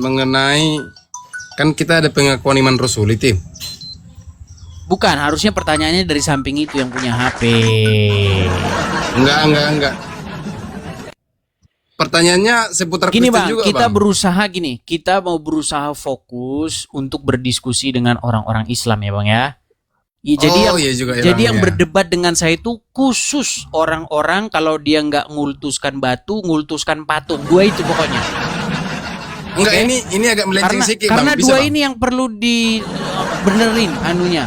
mengenai kan kita ada pengakuan iman Rasul itu. Bukan, harusnya pertanyaannya dari samping itu yang punya HP. Enggak. Pertanyaannya seputar Gini Kristen bang, juga, kita Bang. berusaha gini, kita mau berusaha fokus untuk berdiskusi dengan orang-orang Islam ya bang ya. Ya, jadi yang berdebat dengan saya itu khusus orang-orang kalau dia nggak ngultuskan batu, ngultuskan patung. Dua itu pokoknya. Enggak, Oke? ini agak melenceng sedikit, Bang. Karena Bisa, dua Bang? ini yang perlu dibenerin anunya.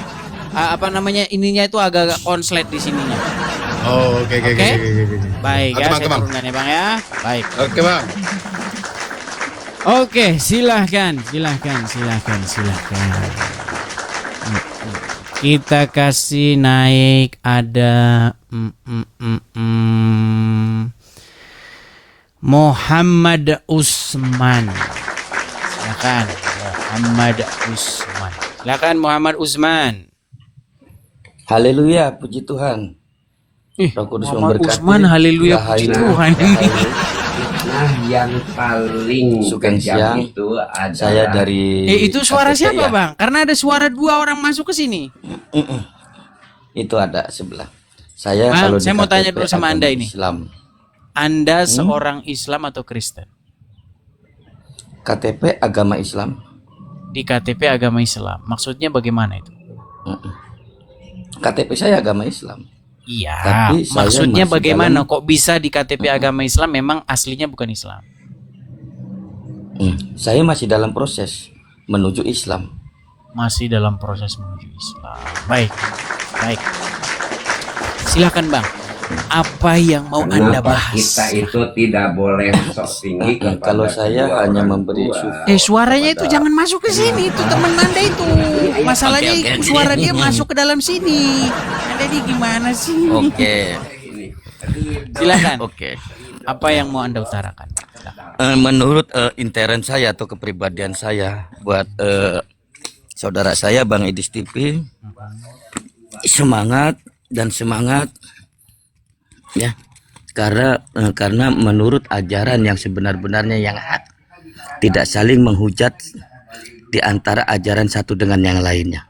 Ininya itu agak-agak konslet di sininya. Oh, oke. Baik ya, Oke, saya Bang. turunkan ya bang ya. Baik. Oke, Bang. Oke, silahkan. Kita kasih naik ada Muhammad Usman. Silakan Muhammad Usman. Haleluya, puji Tuhan. Roh Kudus Muhammad memberkati. Usman, haleluya, puji Tuhan. Nah, yang paling Sukan kejam siang, itu adalah saya dari Itu suara KTP, siapa ya. bang? Karena ada suara dua orang masuk ke sini. Itu ada sebelah. Saya Bang, kalau saya di mau tanya KTP dulu sama agama Anda ini. Islam. Anda seorang Islam atau Kristen? KTP agama Islam. Di KTP agama Islam. Maksudnya bagaimana itu? KTP saya agama Islam. Iya, Tapi saya maksudnya masih bagaimana dalam- kok bisa di KTP agama Islam memang aslinya bukan Islam? Saya masih dalam proses menuju Islam. Masih dalam proses menuju Islam. Baik. Silakan Bang. Apa yang mau Anda kenapa bahas? kita itu tidak boleh sok tinggi kepada Kalau saya kedua hanya orang memberi tua. support. Suaranya itu jangan masuk ke sini. Itu teman Anda itu. Masalahnya suara dia masuk ke dalam sini. Anda ini gimana sih? Oke. Silakan. Oke. Apa yang mau Anda utarakan? Silakan. Menurut intern saya atau kepribadian saya buat saudara saya Bang Idis TV, semangat ya, karena menurut ajaran yang sebenar-benarnya yang hak, tidak saling menghujat di antara ajaran satu dengan yang lainnya.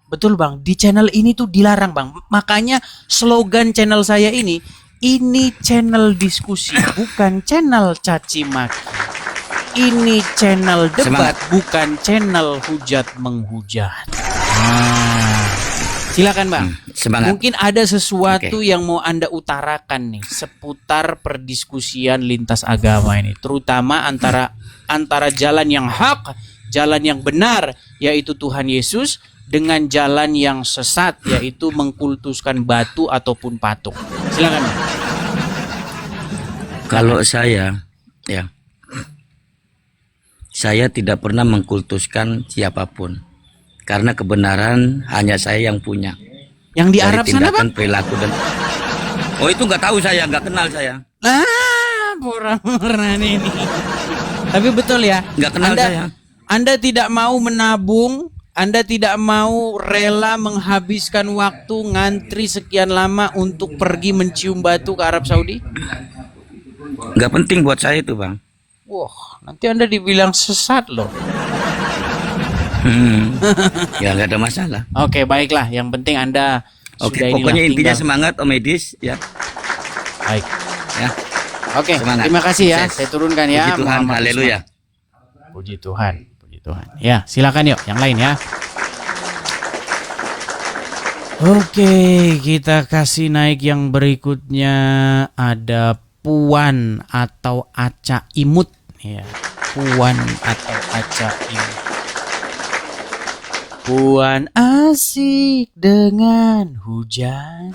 Betul Bang, di channel ini tuh dilarang Bang. Makanya slogan channel saya ini channel diskusi, bukan channel caci maki. Ini channel debat, Semangat. bukan channel hujat menghujat. Silakan Bang. Semangat. Mungkin ada sesuatu yang mau Anda utarakan nih seputar perdiskusian lintas agama ini, terutama antara jalan yang hak, jalan yang benar yaitu Tuhan Yesus dengan jalan yang sesat yaitu mengkultuskan batu ataupun patung. Silakan Bang. Kalau saya tidak pernah mengkultuskan siapapun, karena kebenaran hanya saya yang punya. Yang di Dari Arab sana tindakan, Bang? perilaku dan itu nggak tahu, saya nggak kenal saya. Pura-pura ini. Tapi betul ya. Nggak kenal saya. Anda tidak mau menabung, Anda tidak mau rela menghabiskan waktu ngantri sekian lama untuk pergi mencium batu ke Arab Saudi? Nggak penting buat saya itu Bang. Wah, nanti Anda dibilang sesat loh. Ya nggak ada masalah. Oke, baiklah. Yang penting Anda Oke, sudah inilah pokoknya intinya tinggal. semangat Om Edis ya. Baik. Ya. Oke, Semangat. terima kasih ya. Sukses. Saya turunkan ya. Puji Tuhan, Muhammad haleluya. Usman. Puji Tuhan. Ya, silakan yuk yang lain ya. Oke, kita kasih naik yang berikutnya. Ada Puan atau Aca Imut ya. Puan atau Aca Imut. Puan asik dengan hujan.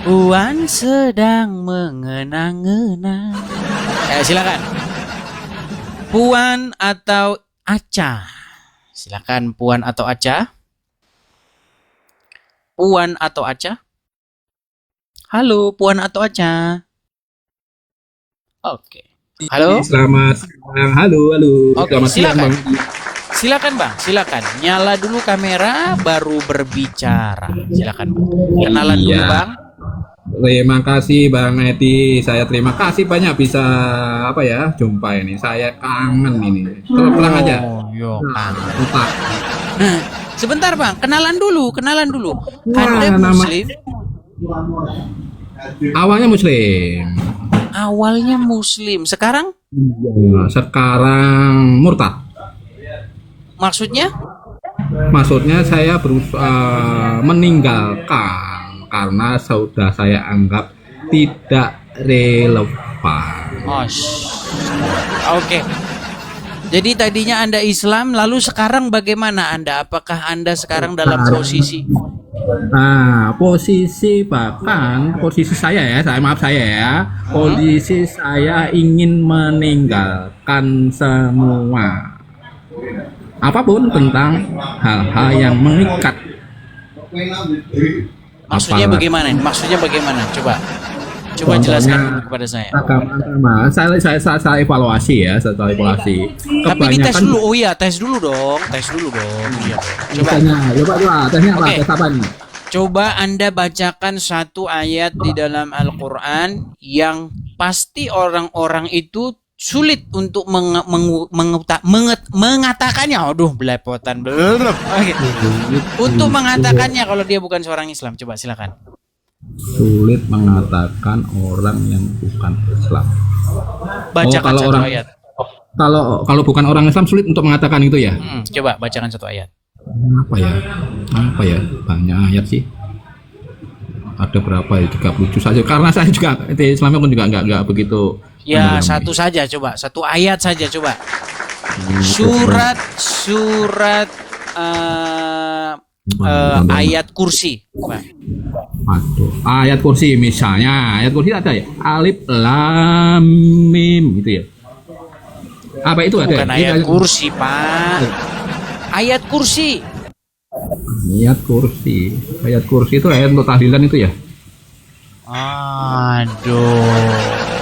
Puan sedang mengenang-enang. Silakan. Puan atau Aca? Silakan Puan atau Aca? Puan atau Aca? Halo, Puan atau Aca? Oke. Halo? Selamat siang. Halo. Oke, Selamat siang, silakan. Bang. Silakan Bang, silakan. Nyala dulu kamera baru berbicara. Silakan Bang. Kenalan dulu Iya. Bang. Terima kasih Bang Edi. Saya terima kasih banyak bisa jumpa ini. Saya kangen ini. Terus terang aja. Yo, kangen. Lupa. Nah, sebentar Bang, kenalan dulu. Anda nama- Muslim, Awalnya Muslim. awalnya Muslim, sekarang Sekarang murtad. maksudnya Saya berusaha meninggalkan karena sudah saya anggap tidak relevan. Oke. Jadi tadinya Anda Islam, lalu sekarang bagaimana Anda? Apakah Anda sekarang dalam posisi? Nah, posisi saya ingin meninggalkan semua apapun tentang hal-hal yang mengikat. Maksudnya bagaimana? Coba Contohnya, jelaskan dulu kepada saya. Agama. Saya evaluasi ya, setelah evaluasi. Tapi dites dulu. Tes dulu dong. Iya. Coba. Tesnya apa? Oke. Tes apa nih? Coba Anda bacakan satu ayat di dalam Al-Qur'an yang pasti orang-orang itu sulit untuk mengatakannya. Aduh, belepotan. Oke. Untuk mengatakannya kalau dia bukan seorang Islam. Coba silakan. Sulit mengatakan orang yang bukan Islam. Bacakan kalau satu orang- ayat. Kalau bukan orang Islam sulit untuk mengatakan itu ya. Coba bacakan satu ayat. Apa ya? Banyak ayat sih. Ada berapa ya? 37 saja. Karena saya juga Islamnya pun juga nggak begitu. Ya, satu saja coba. Satu ayat saja coba. Surat ayat kursi. Coba. Aduh, ayat kursi misalnya, ayat kursi ada ya, alif lam mim gitu ya. Apa itu ada? Bukan ayat kursi, Pak. Ayat kursi. Ayat kursi itu ayat untuk tahlilan itu ya. Aduh,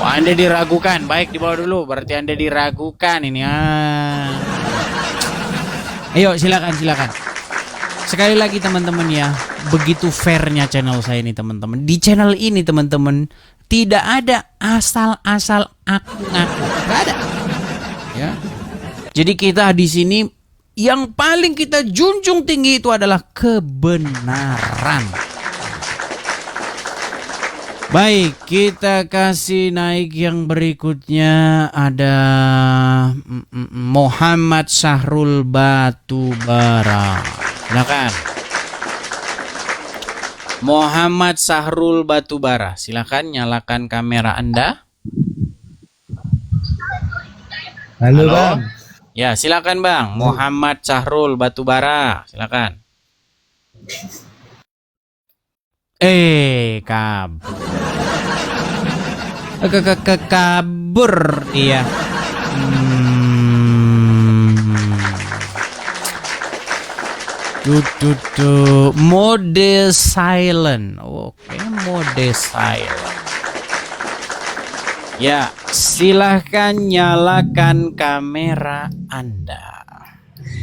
Anda diragukan. Baik, dibawa dulu. Berarti Anda diragukan ini. Ayo, silakan. Sekali lagi teman-teman ya, begitu fairnya channel saya ini teman-teman. Di channel ini teman-teman tidak ada asal-asal ngaku-ngaku, nggak ada. Ya. Jadi kita di sini yang paling kita junjung tinggi itu adalah kebenaran. Baik, kita kasih naik yang berikutnya ada Muhammad Sahrul Batubara. Silakan. Muhammad Sahrul Batubara, silakan nyalakan kamera Anda. Halo Bang. Ya, silakan Bang. Muhammad Sahrul Batubara, silakan. Kabur dia. Mode silent. Oke, mode silent. Ya, silahkan nyalakan kamera Anda.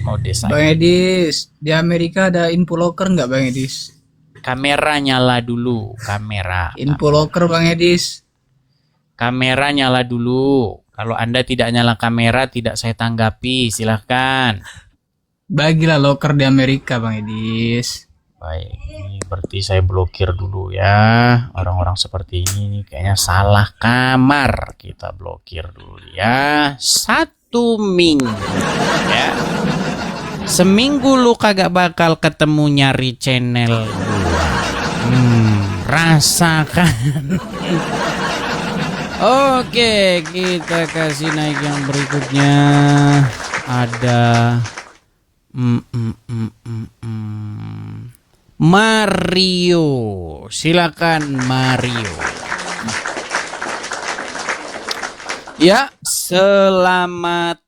Mode silent. Bang Edis, di Amerika ada info locker nggak Bang Edis? Kamera nyala dulu, kamera. Info locker Bang Edis. Kamera nyala dulu. Kalau Anda tidak nyala kamera, tidak saya tanggapi. Silahkan. Bagilah locker di Amerika Bang Edis. Baik, ini berarti saya blokir dulu ya. Orang-orang seperti ini kayaknya salah kamar. Kita blokir dulu ya. 1 minggu ya. Seminggu lu kagak bakal ketemu nyari channel gua. Rasakan. Oke, kita kasih naik yang berikutnya. Ada Mario. Silakan Mario. Ya, selamat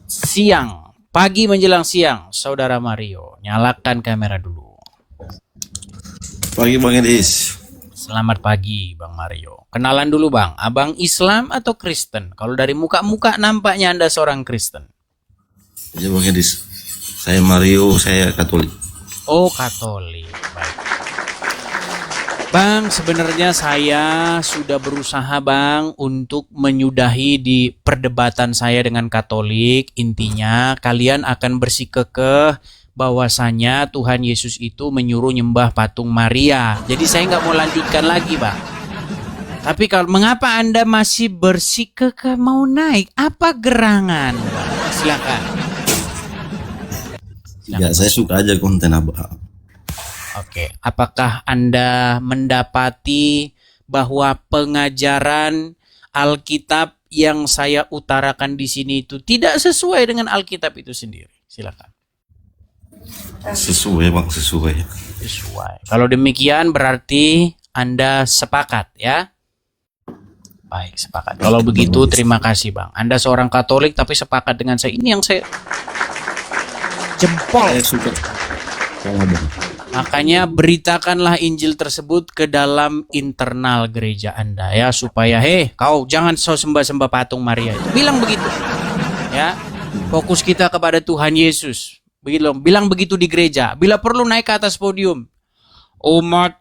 siang. Pagi menjelang siang, Saudara Mario. Nyalakan kamera dulu. Pagi Bang Edis. Selamat pagi Bang Mario. Kenalan dulu Bang, Abang Islam atau Kristen? Kalau dari muka-muka nampaknya Anda seorang Kristen. Ya Bang Edis. Saya Mario, saya Katolik. Oh, Katolik. Baik. Bang, sebenarnya saya sudah berusaha Bang untuk menyudahi di perdebatan saya dengan Katolik. Intinya kalian akan bersikukuh bahwasanya Tuhan Yesus itu menyuruh nyembah patung Maria. Jadi saya nggak mau lanjutkan lagi Bang. Tapi kalau mengapa Anda masih bersikukuh mau naik? Apa gerangan? Silakan. Ya, saya suka aja konten Abah. Oke, apakah Anda mendapati bahwa pengajaran Alkitab yang saya utarakan di sini itu tidak sesuai dengan Alkitab itu sendiri? Silakan. Sesuai Bang, sesuai. Sesuai. Kalau demikian berarti Anda sepakat ya? Baik, sepakat. Kalau begitu terima kasih Bang. Anda seorang Katolik tapi sepakat dengan saya. Ini yang saya jempol. Saya suka sama Bang. Makanya beritakanlah Injil tersebut ke dalam internal gereja Anda ya, supaya kau jangan sembah-sembah patung Maria itu. Bilang begitu. Ya. Fokus kita kepada Tuhan Yesus. Begitu, bilang begitu di gereja. Bila perlu naik ke atas podium. Umat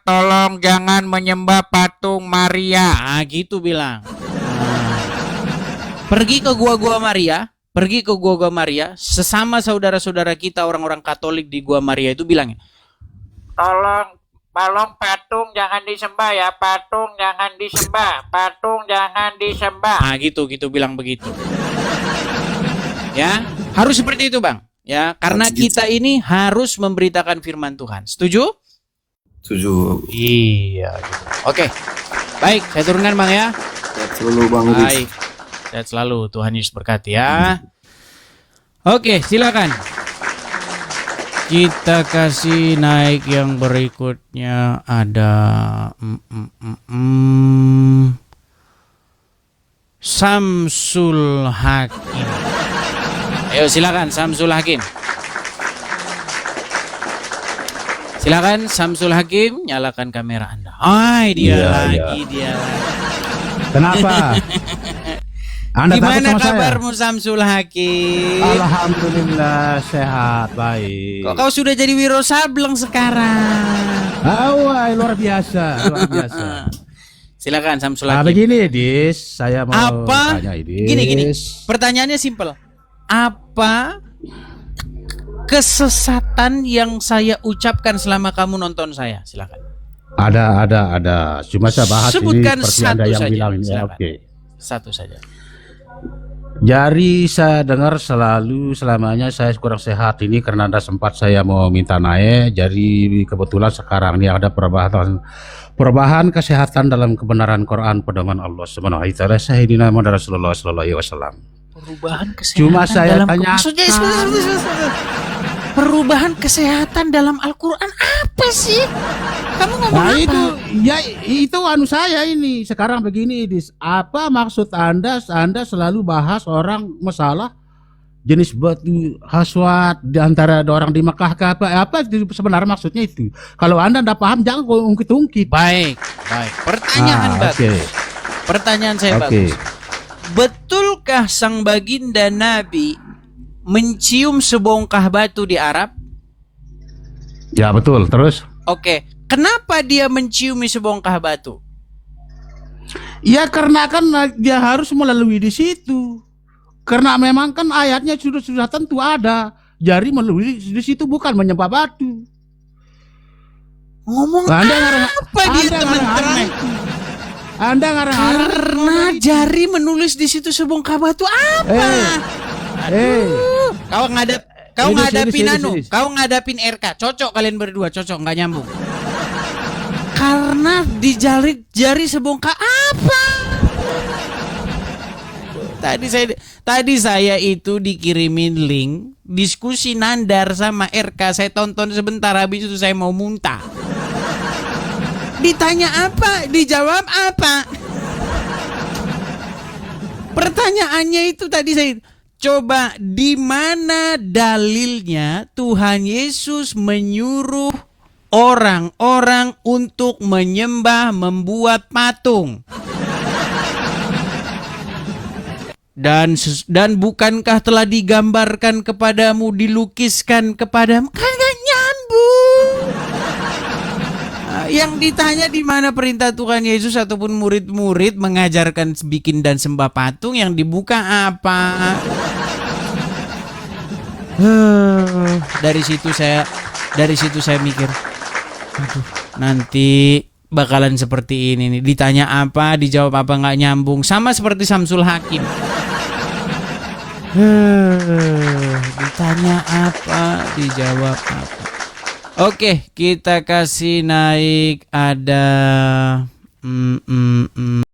tolong jangan menyembah patung Maria. Gitu bilang. Pergi ke gua-gua Maria, sesama saudara-saudara kita orang-orang Katolik di Gua Maria itu bilang, tolong patung jangan disembah ya, patung jangan disembah. Gitu bilang begitu. Ya, harus seperti itu Bang. Ya, karena kita ini harus memberitakan firman Tuhan. Setuju? Setuju. Iya. Gitu. Oke, baik, saya turunkan Bang ya. Selalu Bang. Baik. Sehat selalu, Tuhan Yesus berkati ya. Oke, silakan. Kita kasih naik yang berikutnya ada Samsul Hakim. Ayo silakan Samsul Hakim. Silakan Samsul Hakim, nyalakan kamera Anda. Dia lagi. Kenapa? Anda gimana takut sama kabarmu Samsul Hakim? Alhamdulillah sehat, baik. Kok kau sudah jadi Wiro Sableng sekarang? Luar biasa. Silakan Samsul Hakim. Begini, Dis, saya mau tanya, Dis. Gini. Pertanyaannya simpel. Apa kesesatan yang saya ucapkan selama kamu nonton saya? Silakan. Ada. Cuma saya bahas sebutkan ini seperti satu Anda yang saja. bilang ini. Silakan. Oke. Satu saja. Jadi saya dengar selamanya saya kurang sehat ini karena ada sempat saya mau minta naik. Jadi kebetulan sekarang ini ada perubahan kesehatan dalam kebenaran Quran pedoman Allah Subhanahu wa taala. Sayyidina Muhammad Rasulullah sallallahu alaihi wasallam. Perubahan kesehatan. Cuma saya dalam tanya. Maksudnya perubahan kesehatan dalam Al-Quran apa sih? Kamu ngomong apa? Itu saya ini sekarang begini, Dis. Apa maksud Anda selalu bahas orang masalah jenis batu haswat di antara orang di Mekah ke apa itu sebenarnya maksudnya itu? Kalau Anda tidak paham jangan ungkit-ungkit. Baik. Pertanyaan bagus. Okay. Pertanyaan saya bagus. Betulkah sang baginda Nabi mencium sebongkah batu di Arab? Ya betul. Terus? Oke. Kenapa dia menciumi sebongkah batu? Ya karena kan dia harus melalui di situ. Karena memang kan ayatnya sudah tentu ada. Jari melalui di situ bukan menyembah batu. Ngomong apa dia teman-teman? Anda ngarang-ngarang. Karena jari menulis di situ sebongkah batu apa? Kau ngadapin RK. Cocok kalian berdua, cocok nggak nyambung. Karena di jari sebongkah apa? Tadi saya itu dikirimin link diskusi Nandar sama RK. Saya tonton sebentar, habis itu saya mau muntah. Ditanya apa? Dijawab apa? Pertanyaannya itu tadi saya coba di mana dalilnya Tuhan Yesus menyuruh orang-orang untuk menyembah, membuat patung? Dan bukankah telah digambarkan kepadamu, dilukiskan kepadamu? Kan gak nyambung. Yang ditanya di mana perintah Tuhan Yesus ataupun murid-murid mengajarkan bikin dan sembah patung, yang dibuka apa? Dari situ saya mikir, aduh, nanti bakalan seperti ini nih. Ditanya apa, dijawab apa, nggak nyambung. Sama seperti Samsul Hakim. Ditanya apa, dijawab apa. Oke, kita kasih naik ada